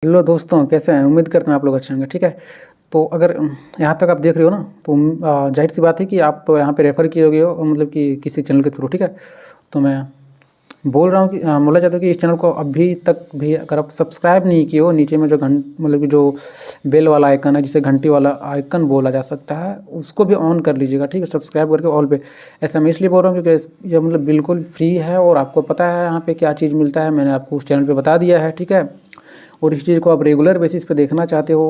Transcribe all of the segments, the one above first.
Hello दोस्तों, कैसे हैं? उम्मीद करते हैं आप लोग अच्छे होंगे। ठीक है, तो अगर यहाँ तक आप देख रहे हो ना, तो जाहिर सी बात है कि आप यहाँ पे रेफ़र किए गए हो, मतलब कि किसी चैनल के थ्रू। ठीक है, तो मैं बोल रहा हूँ कि बोलना चाहता हूँ कि इस चैनल को अभी तक भी अगर आप सब्सक्राइब नहीं किए हो, नीचे में जो मतलब कि जो बेल वाला आइकन है, जिसे घंटी वाला आइकन बोला जा सकता है, उसको भी ऑन कर लीजिएगा। ठीक है, सब्सक्राइब करके ऑल पे। ऐसा मैं इसलिए बोल रहा हूँ क्योंकि ये मतलब बिल्कुल फ्री है और आपको पता है यहाँ पे क्या चीज़ मिलता है। मैंने आपको उस चैनल पे बता दिया है। ठीक है, और इस चीज़ को आप रेगुलर बेसिस पे देखना चाहते हो,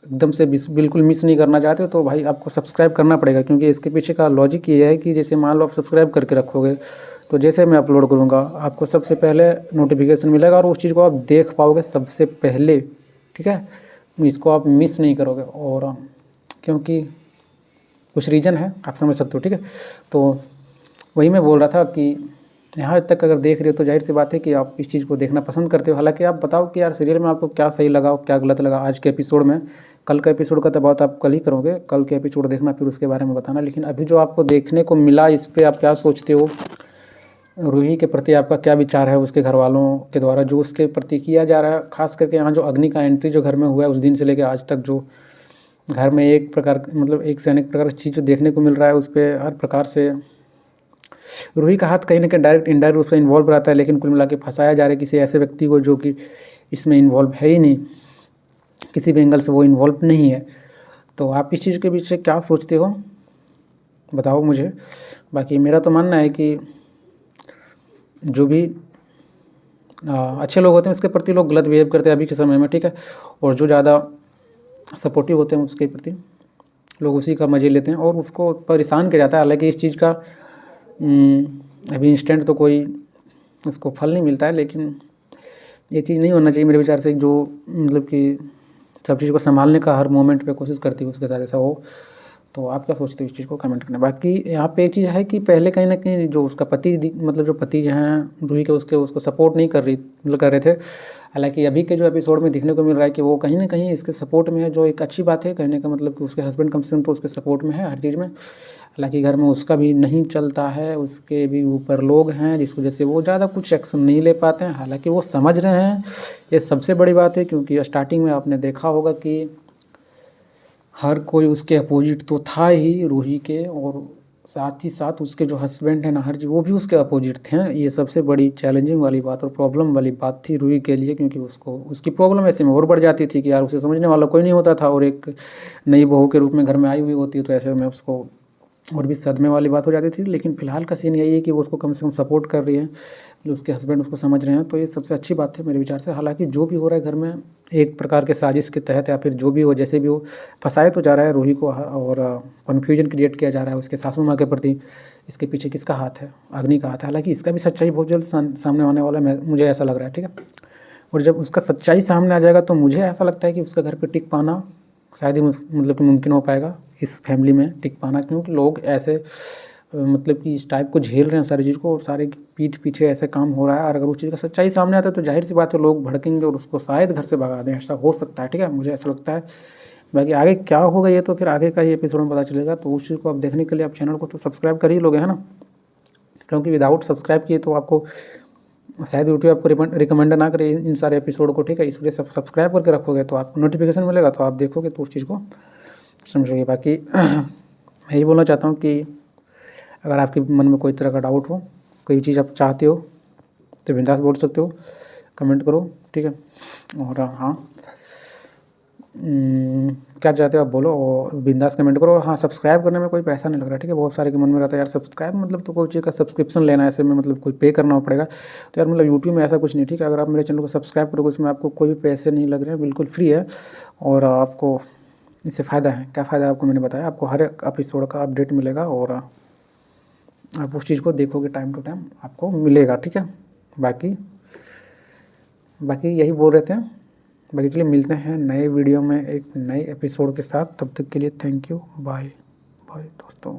एकदम से बिल्कुल मिस नहीं करना चाहते हो, तो भाई आपको सब्सक्राइब करना पड़ेगा। क्योंकि इसके पीछे का लॉजिक ये है कि जैसे मान लो आप सब्सक्राइब करके रखोगे, तो जैसे मैं अपलोड करूँगा आपको सबसे पहले नोटिफिकेशन मिलेगा और उस चीज़ को आप देख पाओगे सबसे पहले। ठीक है, इसको आप मिस नहीं करोगे। और क्योंकि कुछ रीज़न है, आप समझ सकते हो। ठीक है, तो वही मैं बोल रहा था कि यहाँ तक अगर देख रहे हो तो जाहिर सी बात है कि आप इस चीज़ को देखना पसंद करते हो। हालांकि आप बताओ कि यार सीरियल में आपको क्या सही लगा और क्या गलत लगा आज के एपिसोड में। कल का एपिसोड का तो बात आप कल ही करोगे, कल के एपिसोड देखना फिर उसके बारे में बताना। लेकिन अभी जो आपको देखने को मिला, इस पर आप क्या सोचते हो? रूही के प्रति आपका क्या विचार है? उसके घर वालों के द्वारा जो उसके प्रति किया जा रहा है, खास करके यहाँ जो अग्नि का एंट्री जो घर में हुआ है, उस दिन से लेकर आज तक जो घर में एक प्रकार मतलब एक से अनेक प्रकार की चीज़ जो देखने को मिल रहा है, उस पर हर प्रकार से रूही का हाथ कहीं ना कहीं डायरेक्ट इनडायरेक्ट रूप से इन्वॉल्व रहता है। लेकिन कुल मिला के फंसाया जा रहा है किसी ऐसे व्यक्ति को जो कि इसमें इन्वॉल्व है ही नहीं, किसी भी एंगल से वो इन्वॉल्व नहीं है। तो आप इस चीज़ के पीछे क्या सोचते हो, बताओ मुझे। बाकी मेरा तो मानना है कि जो भी अच्छे लोग होते हैं उसके प्रति लोग गलत बिहेव करते हैं अभी के समय में। ठीक है, और जो ज़्यादा सपोर्टिव होते हैं उसके प्रति लोग उसी का मज़े लेते हैं और उसको परेशान किया जाता है। हालांकि इस चीज़ का अभी इंस्टेंट तो कोई उसको फल नहीं मिलता है, लेकिन ये चीज़ नहीं होना चाहिए मेरे विचार से। जो मतलब कि सब चीज़ को संभालने का हर मोमेंट पे कोशिश करती है उसके साथ ऐसा हो। तो आप क्या सोचते हो इस चीज़ को, कमेंट करना। बाकी यहाँ पे एक चीज़ है कि पहले कहीं ना कहीं जो उसका पति मतलब जो पति हैं रूही के, उसको सपोर्ट नहीं कर रहे थे। हालांकि अभी के जो एपिसोड में देखने को मिल रहा है कि वो कहीं ना कहीं इसके सपोर्ट में है, जो एक अच्छी बात है। कहने का मतलब कि उसके हस्बैंड कम से कम तो उसके सपोर्ट में है हर चीज़ में। हालांकि घर में उसका भी नहीं चलता है, उसके भी ऊपर लोग हैं जिस वजह से वो ज़्यादा कुछ एक्शन नहीं ले पाते हैं। हालांकि वो समझ रहे हैं, ये सबसे बड़ी बात है। क्योंकि स्टार्टिंग में आपने देखा होगा कि हर कोई उसके अपोजिट तो था ही रूही के, और साथ ही साथ उसके जो हस्बैंड है नाहर जी, वो भी उसके अपोजिट थे। ये सबसे बड़ी चैलेंजिंग वाली बात और प्रॉब्लम वाली बात थी रूही के लिए। क्योंकि उसको उसकी प्रॉब्लम ऐसे में और बढ़ जाती थी कि यार उसे समझने वाला कोई नहीं होता था, और एक नई बहू के रूप में घर में आई हुई होती, तो ऐसे में उसको और भी सदमे वाली बात हो जाती थी। लेकिन फिलहाल का सीन यही है कि वो उसको कम से कम सपोर्ट कर रही है, जो उसके हस्बैंड उसको समझ रहे हैं। तो ये सबसे अच्छी बात है मेरे विचार से। हालांकि जो भी हो रहा है घर में एक प्रकार के साजिश के तहत, या फिर जो भी हो जैसे भी हो, फंसाया तो जा रहा है रूही को, और कन्फ्यूजन क्रिएट किया जा रहा है उसके सासू माँ के प्रति। इसके पीछे किसका हाथ है? अग्नि का हाथ है। हालांकि इसका भी सच्चाई बहुत जल्द सामने आने वाला है, मुझे ऐसा लग रहा है। ठीक है, और जब उसका सच्चाई सामने आ जाएगा तो मुझे ऐसा लगता है कि उसका घर पे टिक पाना शायद ही मतलब कि मुमकिन हो पाएगा, इस फैमिली में टिक पाना। क्योंकि लोग ऐसे मतलब कि इस टाइप को झेल रहे हैं सारी चीज़ को, और सारे पीठ पीछे ऐसे काम हो रहा है। और अगर उस चीज़ का सच्चाई सामने आता है तो जाहिर सी बात है लोग भड़केंगे और उसको शायद घर से भगा दें, ऐसा हो सकता है। ठीक है, मुझे ऐसा लगता है। बाकी आगे क्या होगा ये तो फिर आगे का ही एपिसोड में पता चलेगा। तो उस चीज़ को आप देखने के लिए आप चैनल को तो सब्सक्राइब कर ही लोगे, है ना। क्योंकि विदाउट सब्सक्राइब किए तो आपको शायद यूट्यूब आपको रिकमेंड ना करे इन सारे एपिसोड को। ठीक है, इस वजह से आप सब्सक्राइब करके रखोगे तो आपको नोटिफिकेशन मिलेगा, तो आप देखोगे तो उस चीज़ को समझोगे। बाकी मैं यही बोलना चाहता हूँ कि अगर आपके मन में कोई तरह का डाउट हो, कोई चीज़ आप चाहते हो, तो बिंदास बोल सकते हो, कमेंट करो। ठीक है, और हाँ क्या चाहते हो आप बोलो और बिंदास कमेंट करो। और हाँ, सब्सक्राइब करने में कोई पैसा नहीं लग रहा। ठीक है, बहुत सारे के मन में रहता है यार सब्सक्राइब मतलब तो कोई चीज़ का सब्सक्रिप्शन लेना है, ऐसे में मतलब कोई पे करना पड़ेगा। तो यार मतलब यूट्यूब में ऐसा कुछ नहीं। ठीक है, अगर आप मेरे चैनल को सब्सक्राइब करोगे, इसमें आपको कोई भी पैसे नहीं लग रहे हैं, बिल्कुल फ्री है। और आपको इससे फ़ायदा है। क्या फ़ायदा आपको मैंने बताया, आपको हर एक एपिसोड का अपडेट मिलेगा और आप उस चीज़ को देखोगे, टाइम टू टाइम आपको मिलेगा। ठीक है, बाकी यही बोल रहे थे। बाकी चलिए मिलते हैं नए वीडियो में एक नए एपिसोड के साथ। तब तक के लिए थैंक यू, बाय बाय दोस्तों।